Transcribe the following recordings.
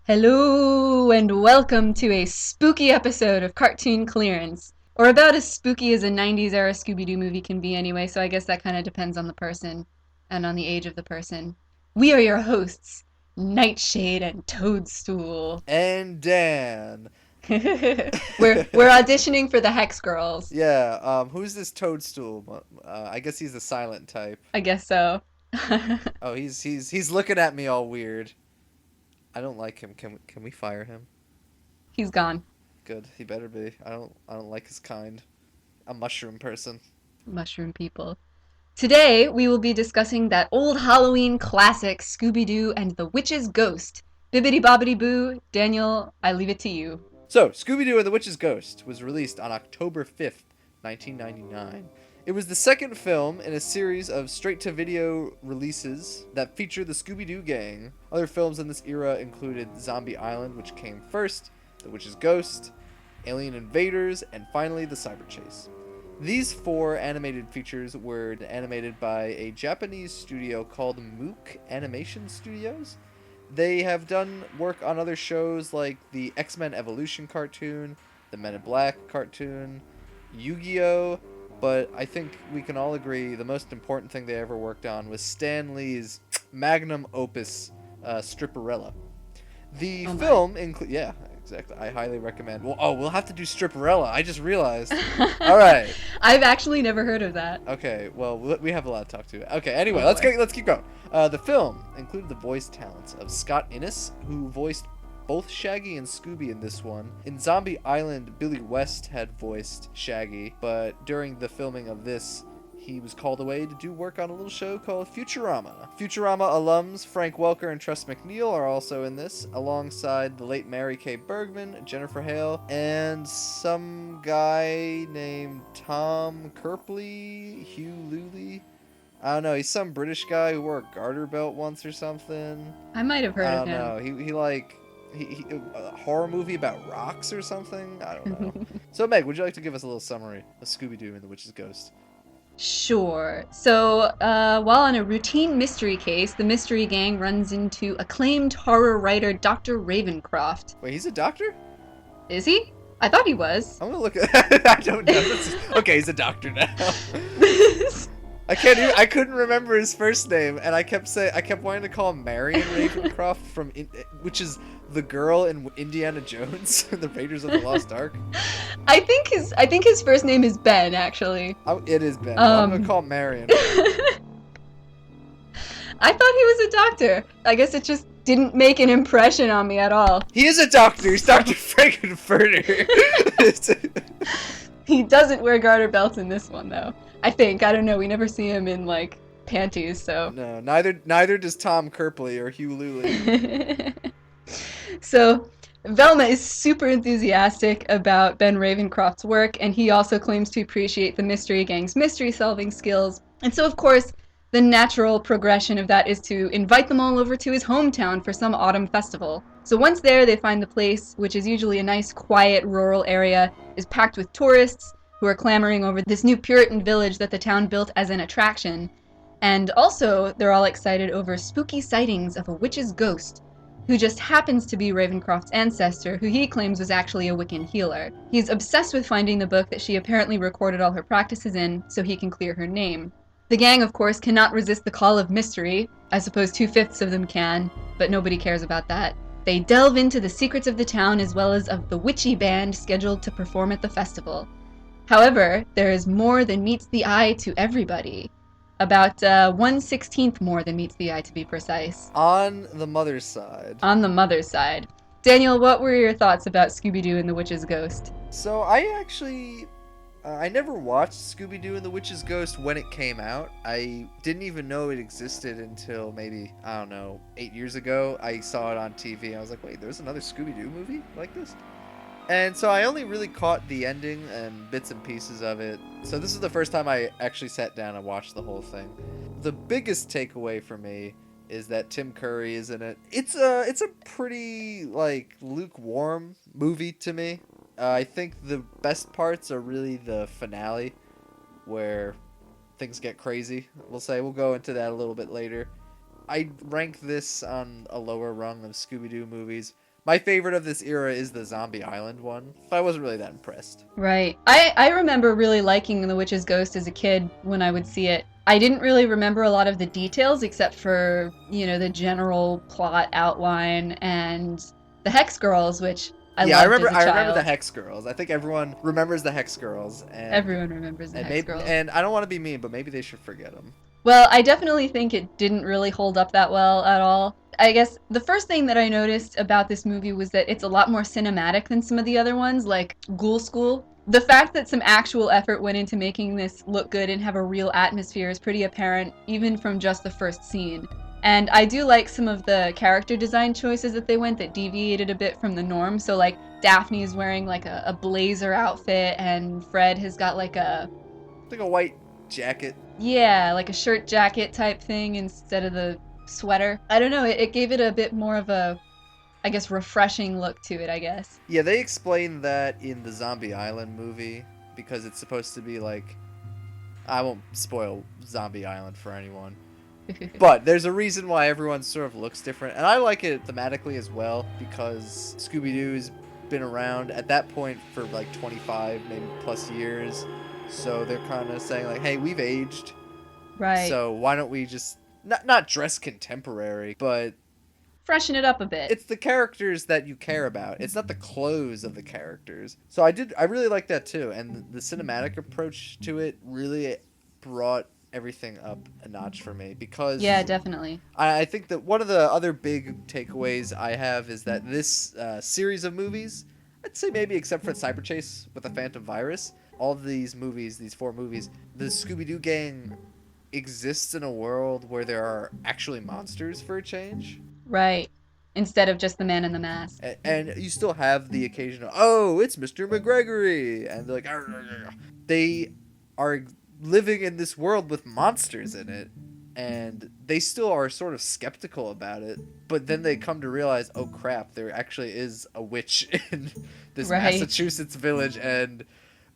Hello and welcome to a spooky episode of Cartoon Clearance. Or about as spooky as a 90s era Scooby-Doo movie can be anyway, so I guess that kind of depends on the person and on the age of the person. We are your hosts, Nightshade and Toadstool. And Dan. we're auditioning for the Hex Girls. Yeah, who's this Toadstool? I guess he's the silent type. I guess so. Oh, he's looking at me all weird. I don't like him. Can we fire him? He's gone. Good. He better be. I don't like his kind. A mushroom person. Mushroom people. Today, we will be discussing that old Halloween classic, Scooby-Doo and the Witch's Ghost. Bibbidi bobbidi boo, Daniel, I leave it to you. So, Scooby-Doo and the Witch's Ghost was released on October 5th, 1999. It was the second film in a series of straight-to-video releases that feature the Scooby-Doo gang. Other films in this era included Zombie Island, which came first, The Witch's Ghost, Alien Invaders, and finally The Cyber Chase. These four animated features were animated by a Japanese studio called Mook Animation Studios. They have done work on other shows like the X-Men Evolution cartoon, the Men in Black cartoon, Yu-Gi-Oh!, but I think we can all agree the most important thing they ever worked on was Stan Lee's magnum opus, Stripperella. The Oh my. film include, yeah, exactly. I highly recommend. Well, we'll have to do Stripperella. I just realized. All right. I've actually never heard of that. Okay. Well, we have a lot to talk to. Okay. Anyway, Oh let's boy. get let's keep going. The film included the voice talents of Scott Innes, who voiced both Shaggy and Scooby in this one. In Zombie Island, Billy West had voiced Shaggy, but during the filming of this, he was called away to do work on a little show called Futurama. Futurama alums Frank Welker and Tress MacNeille are also in this, alongside the late Mary Kay Bergman, Jennifer Hale, and some guy named Tom Kerpley, Hugh Luley. I don't know, he's some British guy who wore a garter belt once or something. I might have heard I of don't him. know. He a horror movie about rocks or something? I don't know. So Meg, would you like to give us a little summary of Scooby-Doo and the Witch's Ghost? Sure. So, while on a routine mystery case, the mystery gang runs into acclaimed horror writer Dr. Ravencroft. Wait, he's a doctor? Is he? I thought he was. I'm gonna look at I don't know. Okay, he's a doctor now. I couldn't remember his first name, and I kept wanting to call him Marion Ravencroft which is the girl in Indiana Jones, the Raiders of the Lost Ark. I think his first name is Ben, actually. It is Ben. Well, I'm gonna call him Marion. I thought he was a doctor. I guess it just didn't make an impression on me at all. He is a doctor. He's Dr. Frankenfurter. He doesn't wear garter belts in this one, though. I think. I don't know. We never see him in, like, panties, so. No, neither does Tom Kerpley or Hugh Luley. So, Velma is super enthusiastic about Ben Ravencroft's work, and he also claims to appreciate the Mystery Gang's mystery solving skills. And so, of course, the natural progression of that is to invite them all over to his hometown for some autumn festival. So once there, they find the place, which is usually a nice, quiet, rural area, is packed with tourists who are clamoring over this new Puritan village that the town built as an attraction. And also, they're all excited over spooky sightings of a witch's ghost, who just happens to be Ravencroft's ancestor, who he claims was actually a Wiccan healer. He's obsessed with finding the book that she apparently recorded all her practices in, so he can clear her name. The gang, of course, cannot resist the call of mystery. I suppose 2/5 of them can, but nobody cares about that. They delve into the secrets of the town as well as of the witchy band scheduled to perform at the festival. However, there is more than meets the eye to everybody. About 1/16 more than meets the eye, to be precise. On the mother's side. On the mother's side. Daniel, what were your thoughts about Scooby-Doo and the Witch's Ghost? So I never watched Scooby-Doo and the Witch's Ghost when it came out. I didn't even know it existed until maybe, I don't know, 8 years ago. I saw it on TV. I was like, wait, there's another Scooby-Doo movie like this? And so I only really caught the ending and bits and pieces of it. So this is the first time I actually sat down and watched the whole thing. The biggest takeaway for me is that Tim Curry is in it. It's a pretty like lukewarm movie to me. I think the best parts are really the finale, where things get crazy. We'll go into that a little bit later. I rank this on a lower rung of Scooby-Doo movies. My favorite of this era is the Zombie Island one, but I wasn't really that impressed. Right. I remember really liking The Witch's Ghost as a kid when I would see it. I didn't really remember a lot of the details except for, the general plot outline and the Hex Girls, which I Yeah, I loved remember. as a I remember the child. Hex Girls. I think everyone remembers the Hex Girls, Everyone remembers the and Hex maybe Girls. and I don't want to be mean, but maybe they should forget them. Well, I definitely think it didn't really hold up that well at all. I guess the first thing that I noticed about this movie was that it's a lot more cinematic than some of the other ones, like Ghoul School. The fact that some actual effort went into making this look good and have a real atmosphere is pretty apparent, even from just the first scene. And I do like some of the character design choices that they went that deviated a bit from the norm. So, like, Daphne is wearing like a blazer outfit, and Fred has got like It's like a white jacket. yeah, like a shirt jacket type thing instead of the sweater. I don't know, it gave it a bit more of a, I guess, refreshing look to it, I guess. Yeah, they explained that in the Zombie Island movie because it's supposed to be like I won't spoil Zombie Island for anyone. But there's a reason why everyone sort of looks different, and I like it thematically as well because Scooby Doo's been around at that point for like 25, maybe plus years. So they're kind of saying like, "Hey, we've aged, Right. so why don't we just not dress contemporary, but Freshen it up a bit. it's the characters that you care about. It's not the clothes of the characters." So I really like that too, and the cinematic approach to it really brought everything up a notch for me Yeah, because definitely. I think that one of the other big takeaways I have is that this series of movies, I'd say maybe except for Cyber Chase with the Phantom Virus, all of these movies, these four movies, the Scooby Doo gang exists in a world where there are actually monsters for a change. Right. Instead of just the man in the mask. And you still have the occasional, oh, it's Mr. McGregory, and they're like, "Arr, arr, arr." They are living in this world with monsters in it, and they still are sort of skeptical about it. But then they come to realize, oh crap, there actually is a witch in this Right. Massachusetts village, and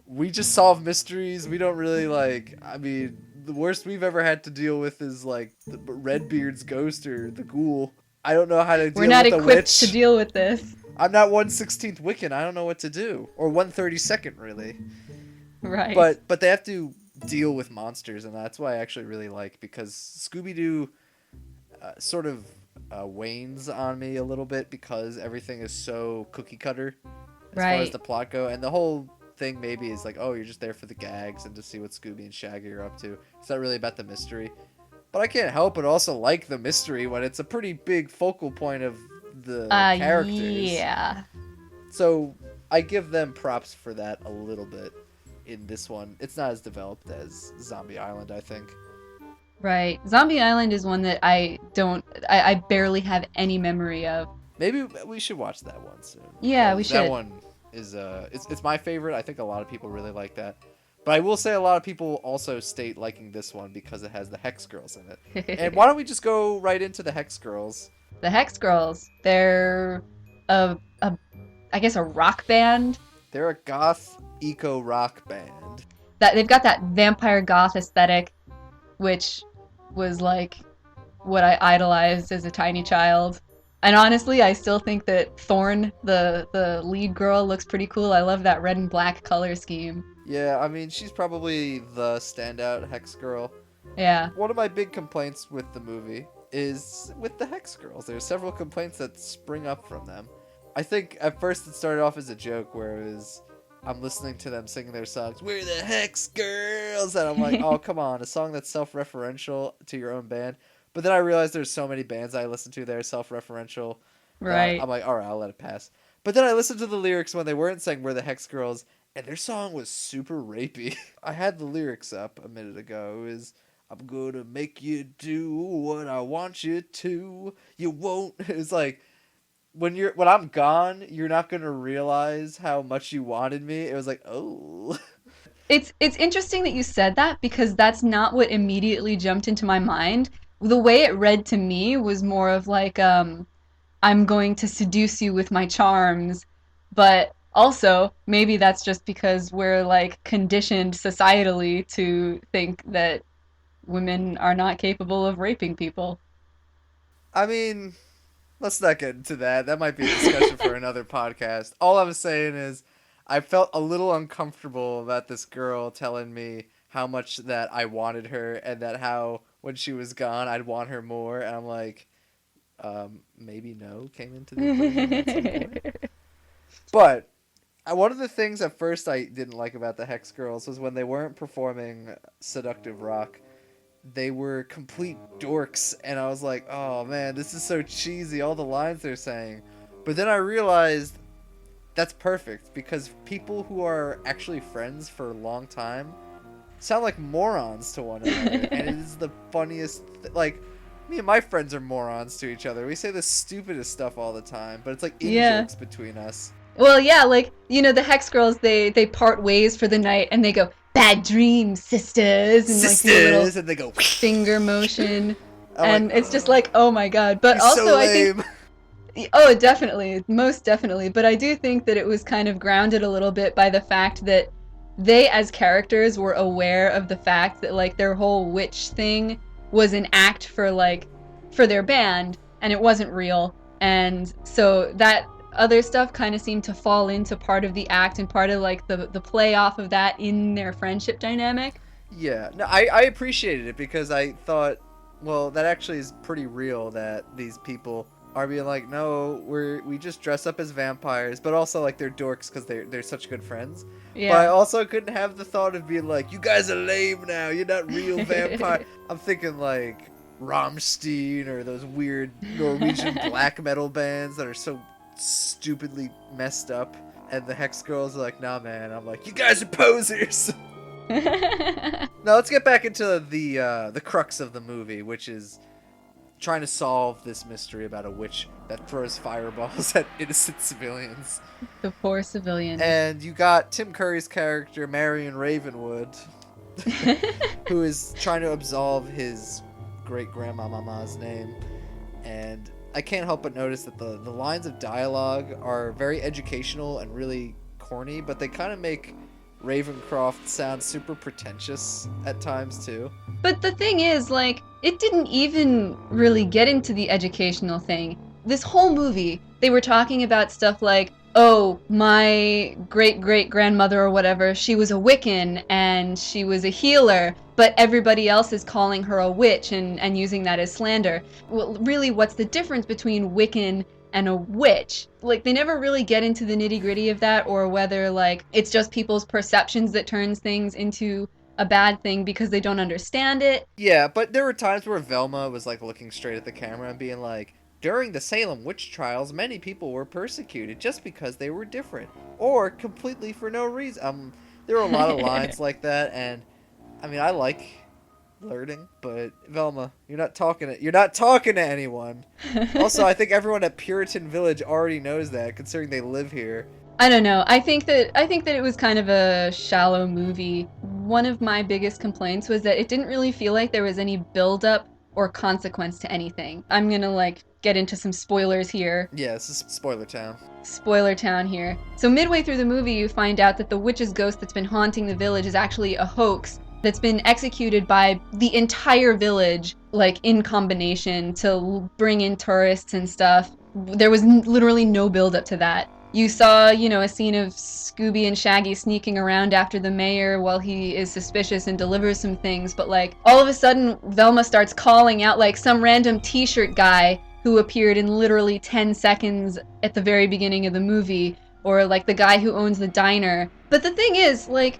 we just solve mysteries. We don't really like. I mean, the worst we've ever had to deal with is like the Redbeard's ghost or the ghoul. I don't know how to We're deal not with a equipped to witch. deal with this. I'm not 1/16th Wiccan. I don't know what to do. Or 1/32nd, really. Right. But they have to deal with monsters, and that's why I actually really like, because Scooby Doo sort of wanes on me a little bit because everything is so cookie cutter as far as Right. the plot go, and the whole thing maybe is like, oh, you're just there for the gags and to see what Scooby and Shaggy are up to. It's not really about the mystery. But I can't help but also like the mystery when it's a pretty big focal point of the characters. Yeah. So I give them props for that a little bit in this one. It's not as developed as Zombie Island, I think. Right. Zombie Island is one that I barely have any memory of. Maybe we should watch that one soon Yeah, we because that should. one is it's my favorite. I think a lot of people really like that. But I will say a lot of people also state liking this one because it has the Hex Girls in it. And why don't we just go right into the Hex Girls? The Hex Girls. They're a I guess a rock band They're a goth eco rock band. that they've got that vampire goth aesthetic, which was like what I idolized as a tiny child. And honestly, I still think that Thorn, the lead girl, looks pretty cool. I love that red and black color scheme. Yeah, I mean, she's probably the standout Hex Girl. Yeah. One of my big complaints with the movie is with the Hex Girls. There's several complaints that spring up from them. I think at first it started off as a joke where it was I'm listening to them singing their songs, "We're the Hex Girls," and I'm like, oh, come on, a song that's self-referential to your own band. But then I realized there's so many bands I listen to that are self-referential that Right. I'm like, all right, I'll let it pass. But then I listened to the lyrics when they weren't saying "We're the Hex Girls," and their song was super rapey. I had the lyrics up a minute ago. It was, "I'm gonna make you do what I want you to. You won't." It's like when I'm gone, you're not gonna realize how much you wanted me. It was like, oh. It's interesting that you said that because that's not what immediately jumped into my mind. The way it read to me was more of like I'm going to seduce you with my charms, but also maybe that's just because we're like conditioned societally to think that women are not capable of raping people. I mean, let's not get into that. That might be a discussion for another podcast. All I'm saying is I felt a little uncomfortable about this girl telling me how much that I wanted her and that how when she was gone I'd want her more. And I'm like, maybe no came into the equation at some point. But one of the things at first I didn't like about the Hex Girls was when they weren't performing seductive rock, they were complete dorks, and I was like, oh man, this is so cheesy, all the lines they're saying. But then I realized that's perfect, because people who are actually friends for a long time sound like morons to one another, and it is the funniest, like, me and my friends are morons to each other. We say the stupidest stuff all the time, but it's like Yeah. in-jokes between us. Well, yeah, like, the Hex Girls, they part ways for the night and they go, "Bad dreams, sisters," and like do a little Sisters! And they go, finger motion. I'm like, And it's just oh, like, oh my god. But you're so also, I think, lame. oh, definitely, most definitely. But I do think that it was kind of grounded a little bit by the fact that they, as characters, were aware of the fact that, like, their whole witch thing was an act for, like, for their band, and it wasn't real. And so that other stuff kind of seemed to fall into part of the act and part of, like, the play off of that in their friendship dynamic. Yeah, no, I appreciated it because I thought, well, that actually is pretty real that these people are being like, no, we just dress up as vampires, but also like they're dorks because they're such good friends. But I Yeah. also couldn't have the thought of being like, you guys are lame now, you're not real vampire. I'm thinking like Rammstein or those weird Norwegian black metal bands that are so stupidly messed up. And the Hex Girls are like, nah, man. I'm like, you guys are posers. Now let's get back into the crux of the movie, which is trying to solve this mystery about a witch that throws fireballs at innocent civilians. The poor civilians. And you got Tim Curry's character, Marion Ravenwood, who is trying to absolve his great-grandmama's name. And I can't help but notice that the lines of dialogue are very educational and really corny, but they kind of make Ravencroft sounds super pretentious at times too. But the thing is, like, it didn't even really get into the educational thing. This whole movie, they were talking about stuff like, oh, my great great grandmother or whatever, she was a Wiccan and she was a healer, but everybody else is calling her a witch and using that as slander. Well, really, what's the difference between Wiccan and a witch? Like, they never really get into the nitty gritty of that, or whether, like, it's just people's perceptions that turns things into a bad thing because they don't understand it. Yeah, but there were times where Velma was like looking straight at the camera and being like, during the Salem witch trials, many people were persecuted just because they were different, or completely for no reason. There were a lot of lines like that, and I mean, I like flirting, but Velma, you're not talking to anyone. Also, I think everyone at Puritan Village already knows that, considering they live here. I don't know. I think that it was kind of a shallow movie. One of my biggest complaints was that it didn't really feel like there was any build up or consequence to anything. I'm going to like get into some spoilers here. Yeah, this is Spoiler Town. Spoiler town here. So midway through the movie you find out that the witch's ghost that's been haunting the village is actually a hoax that's been executed by the entire village, like in combination to bring in tourists and stuff. There was literally no build up to that. You saw, a scene of Scooby and Shaggy sneaking around after the mayor while he is suspicious and delivers some things, but like all of a sudden Velma starts calling out like some random t-shirt guy who appeared in literally 10 seconds at the very beginning of the movie, or like the guy who owns the diner. But the thing is, like,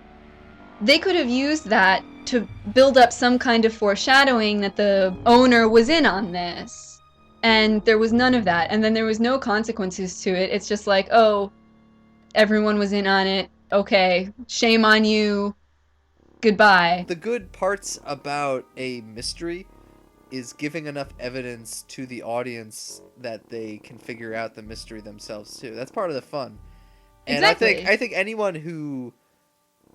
they could have used that to build up some kind of foreshadowing that the owner was in on this. And there was none of that. And then there was no consequences to it. It's just like, oh, everyone was in on it. Okay, shame on you. Goodbye. The good parts about a mystery is giving enough evidence to the audience that they can figure out the mystery themselves too. That's part of the fun. And Exactly. I think anyone who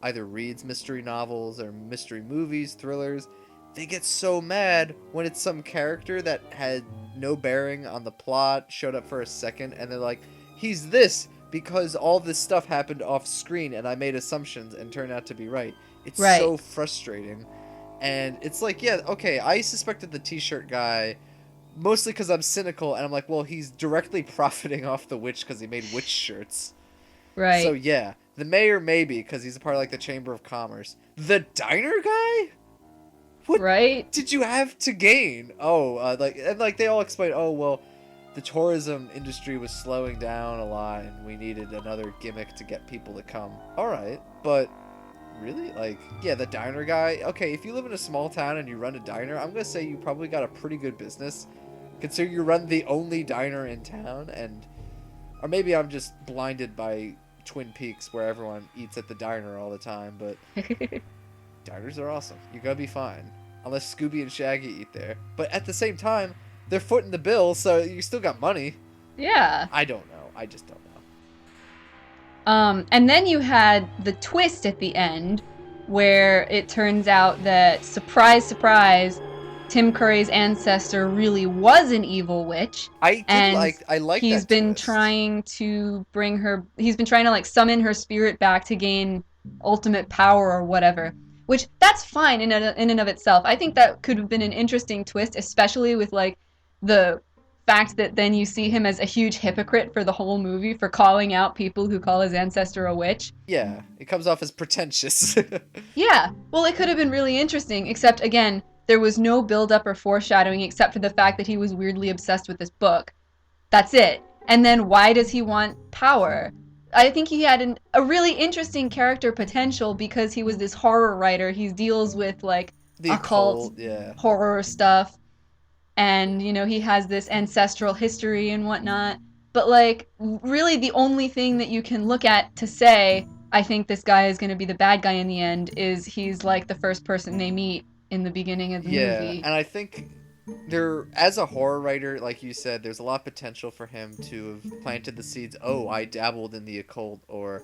either reads mystery novels or mystery movies, thrillers, they get so mad when it's some character that had no bearing on the plot, showed up for a second, and they're like, he's this because all this stuff happened off screen and I made assumptions and turned out to be right. It's Right. so frustrating. And it's like, yeah, okay, I suspected the t-shirt guy mostly because I'm cynical and I'm like, well, he's directly profiting off the witch because he made witch shirts. So Right. yeah, the mayor maybe because he's a part of like the Chamber of Commerce. The diner guy? What Right? did you have to gain? Oh, like they all explain. Oh well, the tourism industry was slowing down a lot, and we needed another gimmick to get people to come. All right, but really, like, yeah, the diner guy. Okay, if you live in a small town and you run a diner, I'm gonna say you probably got a pretty good business, considering you run the only diner in town. And or maybe I'm just blinded by Twin Peaks, where everyone eats at the diner all the time, but diners are awesome. You're gonna be fine. Unless Scooby and Shaggy eat there. But at the same time, they're footing the bill, so you still got money. Yeah. I don't know. I just don't know. And then you had the twist at the end where it turns out that, surprise, surprise, Tim Curry's ancestor really was an evil witch, and I like he's that been twist. trying to bring her, he's been trying to like summon her spirit back to gain ultimate power or whatever. Which that's fine in and of itself. I think that could have been an interesting twist, especially with like the fact that then you see him as a huge hypocrite for the whole movie for calling out people who call his ancestor a witch. Yeah, it comes off as pretentious. Yeah, well, it could have been really interesting, except again, there was no build up or foreshadowing except for the fact that he was weirdly obsessed with this book. That's it. And then why does he want power? I think he had a really interesting character potential because he was this horror writer. He deals with like The occult occult, yeah. horror stuff, and he has this ancestral history and whatnot. But like, really, the only thing that you can look at to say I think this guy is going to be the bad guy in the end is he's like the first person they meet in the beginning of the Yeah, movie. and I think there, as a horror writer, like you said, there's a lot of potential for him to have planted the seeds. Oh, I dabbled in the occult, or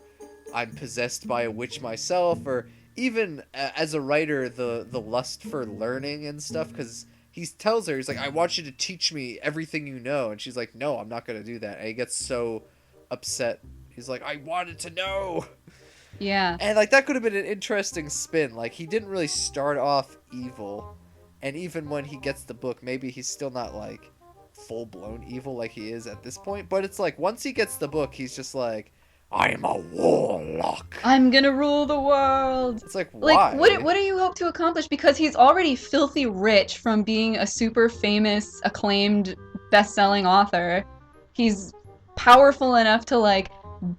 I'm possessed by a witch myself, or even as a writer, the lust for learning and stuff. Because he tells her, he's like, I want you to teach me everything you know, and she's like, no, I'm not gonna do that. And he gets so upset. He's like, I wanted to know. Yeah. And like that could have been an interesting spin. Like he didn't really start off evil, and even when he gets the book, maybe he's still not like full blown evil like he is at this point. But it's like once he gets the book, he's just like, I'm a warlock. I'm gonna rule the world. It's like Like, why? what do you hope to accomplish? Because he's already filthy rich from being a super famous, acclaimed, best-selling author. He's powerful enough to like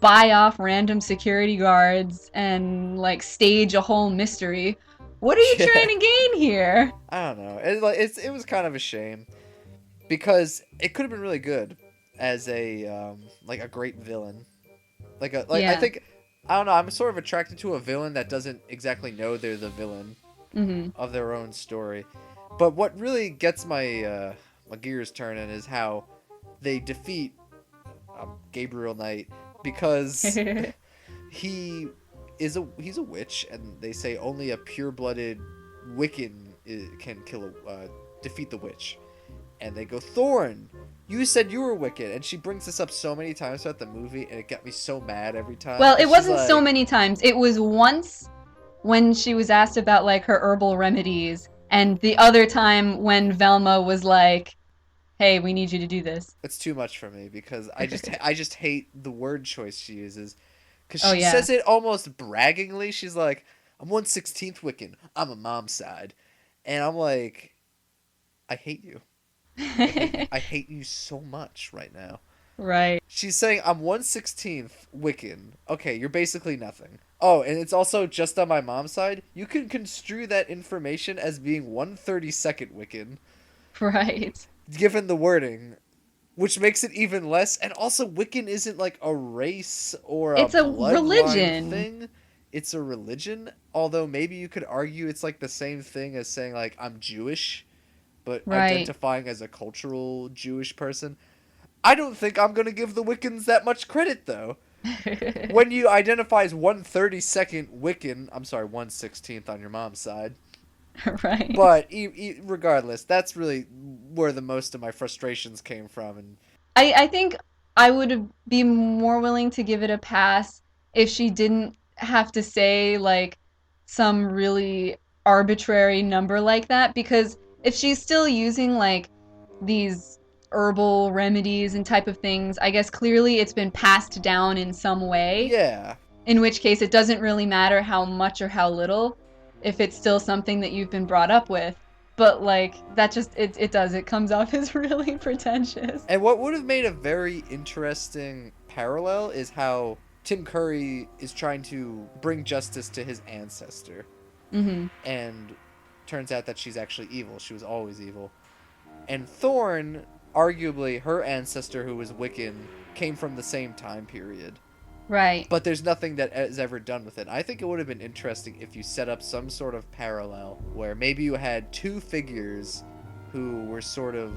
buy off random security guards and like stage a whole mystery. What are you Yeah, trying to gain here? I don't know. It was kind of a shame because it could have been really good as a like a great villain. Like I Yeah. think I don't know. I'm sort of attracted to a villain that doesn't exactly know they're the villain Mm-hmm. of their own story. But what really gets my gears turning is how they defeat Gabriel Knight because he he's a witch, and they say only a pure-blooded Wiccan can defeat the witch. And they go, Thorn, you said you were Wiccan, and she brings this up so many times throughout the movie, and it got me so mad every time Well, it because she's wasn't so like, many times. It was once when she was asked about like her herbal remedies, and the other time when Velma was like, "Hey, we need you to do this." it's too much for me because I just hate the word choice she uses because Oh she yeah. says it almost braggingly. She's like, I'm 1/16th Wiccan. I'm a mom's side, and I'm like, I hate you. I hate you so much right now. Right. She's saying I'm 1/16th Wiccan. Okay, you're basically nothing. Oh, and it's also just on my mom's side. You can construe that information as being 1/32nd Wiccan, Right. given the wording, which makes it even less. And also, Wiccan isn't like a race or a It's a bloodline religion. thing. It's a religion. Although maybe you could argue it's like the same thing as saying like I'm Jewish, but Right. identifying as a cultural Jewish person. I don't think I'm gonna give the Wiccans that much credit though. When you identify as 1/32nd Wiccan, I'm sorry, 1/16th on your mom's side. Right. But regardless, that's really where the most of my frustrations came from. And I think I would be more willing to give it a pass if she didn't have to say like some really arbitrary number like that, because if she's still using like these herbal remedies and type of things, I guess clearly it's been passed down in some way, Yeah. in which case it doesn't really matter how much or how little if it's still something that you've been brought up with. But like that just it comes off as really pretentious. And what would have made a very interesting parallel is how Tim Curry is trying to bring justice to his ancestor. Mhm. And turns out that she's actually evil. She was always evil. And Thorn, arguably her ancestor who was Wiccan, came from the same time period. Right. But there's nothing that is ever done with it. I think it would have been interesting if you set up some sort of parallel where maybe you had two figures who were sort of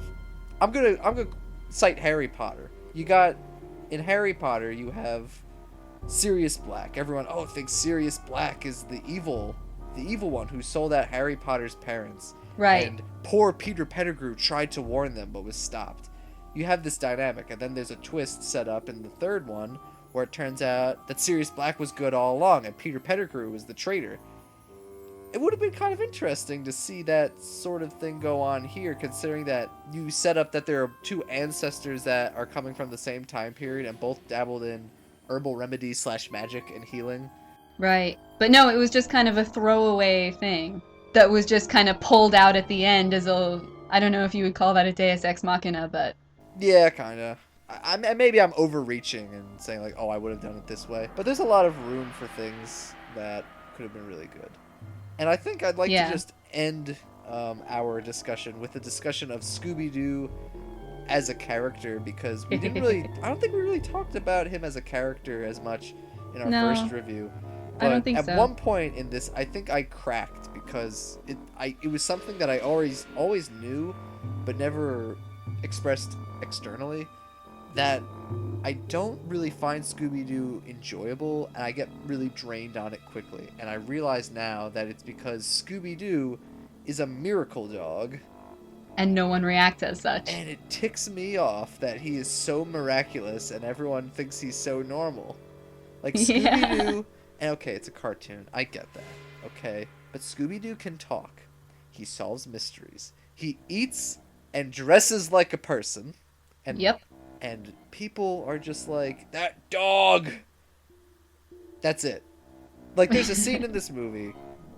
I'm gonna cite Harry Potter. You got in Harry Potter you have Sirius Black. Everyone thinks Sirius Black is the evil one who sold out Harry Potter's parents. Right. And poor Peter Pettigrew tried to warn them but was stopped. You have this dynamic, and then there's a twist set up in the third one where it turns out that Sirius Black was good all along and Peter Pettigrew was the traitor. It would have been kind of interesting to see that sort of thing go on here, considering that you set up that there are two ancestors that are coming from the same time period and both dabbled in herbal remedies / magic and healing. Right. But no, it was just kind of a throwaway thing that was just kind of pulled out at the end as a, I don't know if you would call that a Deus Ex Machina, but Yeah, kind of. Maybe I'm overreaching and saying like, oh, I would have done it this way. But there's a lot of room for things that could have been really good. And I think I'd like to just end our discussion with a discussion of Scooby-Doo as a character, because we didn't really, I don't think we really talked about him as a character as much in our first review. But I don't think at so. one point in this, I think I cracked because it was something that I always knew, but never expressed externally, that I don't really find Scooby-Doo enjoyable, and I get really drained on it quickly. And I realize now that it's because Scooby-Doo is a miracle dog. And no one reacts as such. And it ticks me off that he is so miraculous and everyone thinks he's so normal. Like Scooby-Doo, and okay, it's a cartoon. I get that. Okay. But Scooby-Doo can talk. He solves mysteries. He eats and dresses like a person. And Yep. And people are just like, that dog! That's it. Like, there's a scene in this movie.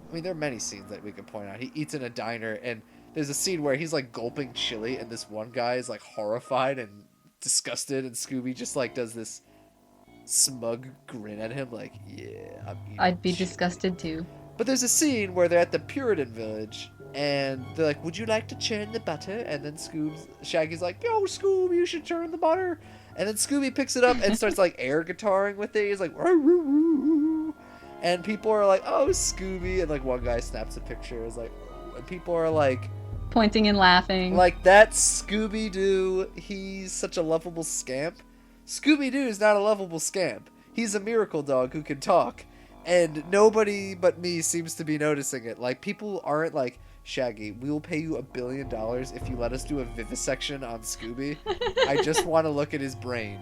I mean, there are many scenes that we could point out. He eats in a diner, and there's a scene where he's, like, gulping chili, and this one guy is, like, horrified and disgusted, and Scooby just, like, does this smug grin at him, like, yeah, I'm eating I'd be chili. disgusted too. But there's a scene where they're at the Puritan village, and they're like, would you like to churn the butter? And then Shaggy's like, yo, Scooby, you should churn the butter. And then Scooby picks it up and starts, like, air guitaring with it. He's like, roo, roo, roo. And people are like, oh, Scooby. And, like, one guy snaps a picture. Is like, oh. And people are like, pointing and laughing. like, that's Scooby-Doo. He's such a lovable scamp. Scooby-Doo is not a lovable scamp. He's a miracle dog who can talk. And nobody but me seems to be noticing it. Like, people aren't like, Shaggy, we will pay you $1 billion if you let us do a vivisection on Scooby. I just want to look at his brain.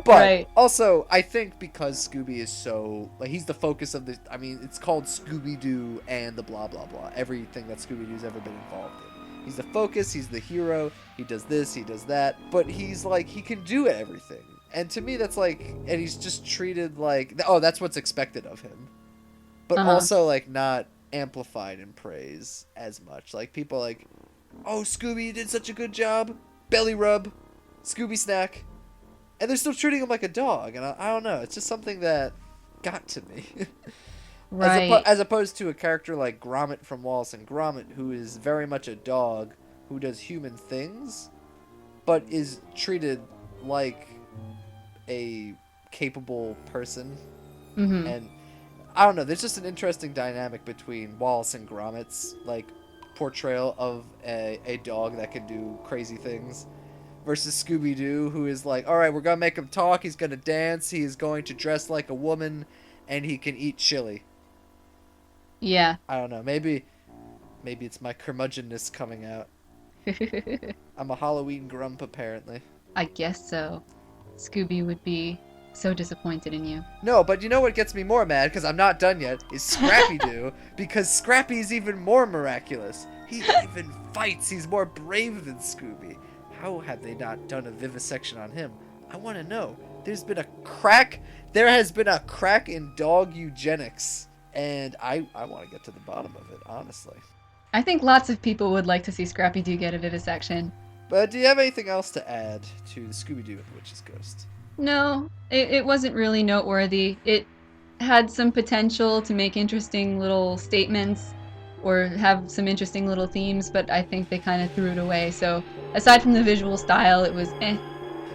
But also, I think because Scooby is so, like, he's the focus of the, I mean, it's called Scooby-Doo and the blah, blah, blah. Everything that Scooby-Doo's ever been involved in. He's the focus, he's the hero, he does this, he does that. But he's like, he can do everything. And to me, that's like, and he's just treated like, oh, that's what's expected of him. But also, like, not amplified in praise as much. Like, people are like, oh, Scooby, you did such a good job. Belly rub. Scooby snack. And they're still treating him like a dog. And I don't know. It's just something that got to me. Right. As opposed to a character like Gromit from Wallace and Gromit, who is very much a dog who does human things, but is treated like a capable person. Mm-hmm. And I don't know, there's just an interesting dynamic between Wallace and Gromit's, like, portrayal of a dog that can do crazy things versus Scooby-Doo, who is like, alright, we're gonna make him talk, he's gonna dance, he is going to dress like a woman, and he can eat chili. Yeah. I don't know, maybe it's my curmudgeonness coming out. I'm a Halloween grump, apparently. I guess so. Scooby would be so disappointed in you. No, but you know what gets me more mad, because I'm not done yet, is Scrappy-Doo, because Scrappy's even more miraculous. He even fights. He's more brave than Scooby. How have they not done a vivisection on him? I want to know. There has been a crack in dog eugenics, and I want to get to the bottom of it, honestly. I think lots of people would like to see Scrappy Doo get a vivisection. But do you have anything else to add to the Scooby-Doo and the Witch's Ghost? No, it wasn't really noteworthy. It had some potential to make interesting little statements or have some interesting little themes, but I think they kind of threw it away. So, aside from the visual style, it was eh.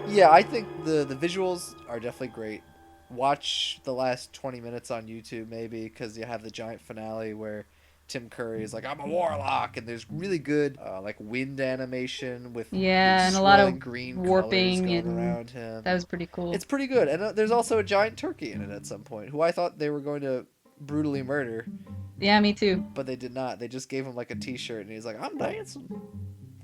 Yeah, I think the visuals are definitely great. Watch the last 20 minutes on YouTube maybe, because you have the giant finale where Tim Curry is like, I'm a warlock, and there's really good like wind animation with Yeah, and a lot swirling of green colors warping, going and around him. that was pretty cool. It's pretty good, and there's also a giant turkey in it at some point, who I thought they were going to brutally murder, Yeah, me too. but they did not. They just gave him like a T-shirt, and he's like, I'm dancing.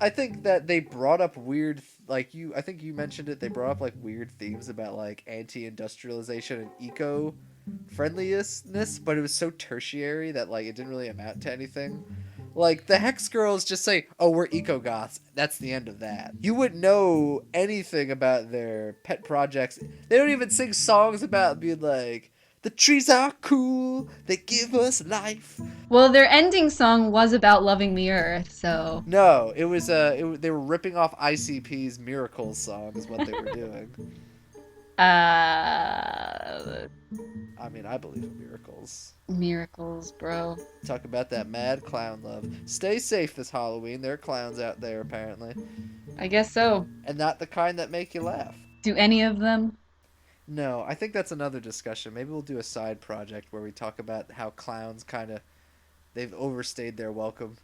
I think that they brought up weird, like you. I think you mentioned it. They brought up like weird themes about like anti-industrialization and eco-friendliness, but it was so tertiary that like it didn't really amount to anything. Like the Hex Girls just say, "Oh, we're eco-goths." That's the end of that. You wouldn't know anything about their pet projects. They don't even sing songs about being like, "The trees are cool. They give us life." Well, their ending song was about loving the earth, so No, it was they were ripping off ICP's Miracles song is what they were doing. uh I mean, I believe in miracles. miracles, bro. Talk about that mad clown love. Stay safe this Halloween. There are clowns out there apparently, I guess so. and not the kind that make you laugh. Do any of them? No, I think that's another discussion. Maybe we'll do a side project where we talk about how clowns kind of they've overstayed their welcome.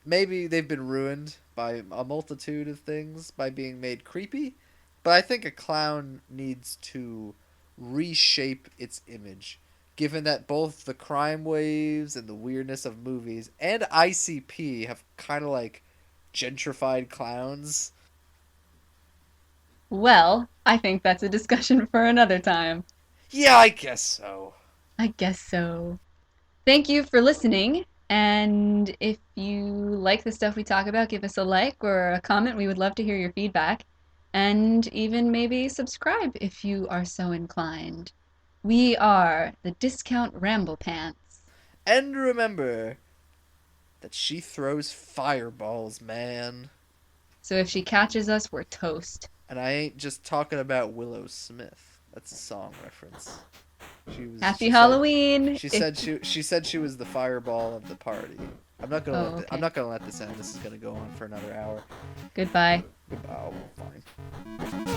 Maybe they've been ruined by a multitude of things by being made creepy, but I think a clown needs to reshape its image, given that both the crime waves and the weirdness of movies and ICP have kind of like gentrified clowns. Well, I think that's a discussion for another time. Yeah, I guess so. I guess so. Thank you for listening. And if you like the stuff we talk about, give us a like or a comment. We would love to hear your feedback. And even maybe subscribe if you are so inclined. We are the Discount Ramblepants. And remember that she throws fireballs, man. So if she catches us, we're toast. And I ain't just talking about Willow Smith. That's a song reference. Happy She said Halloween! she said she was the fireball of the party. Oh, okay. I'm not gonna let this end. This is gonna go on for another hour. Goodbye. Oh, fine.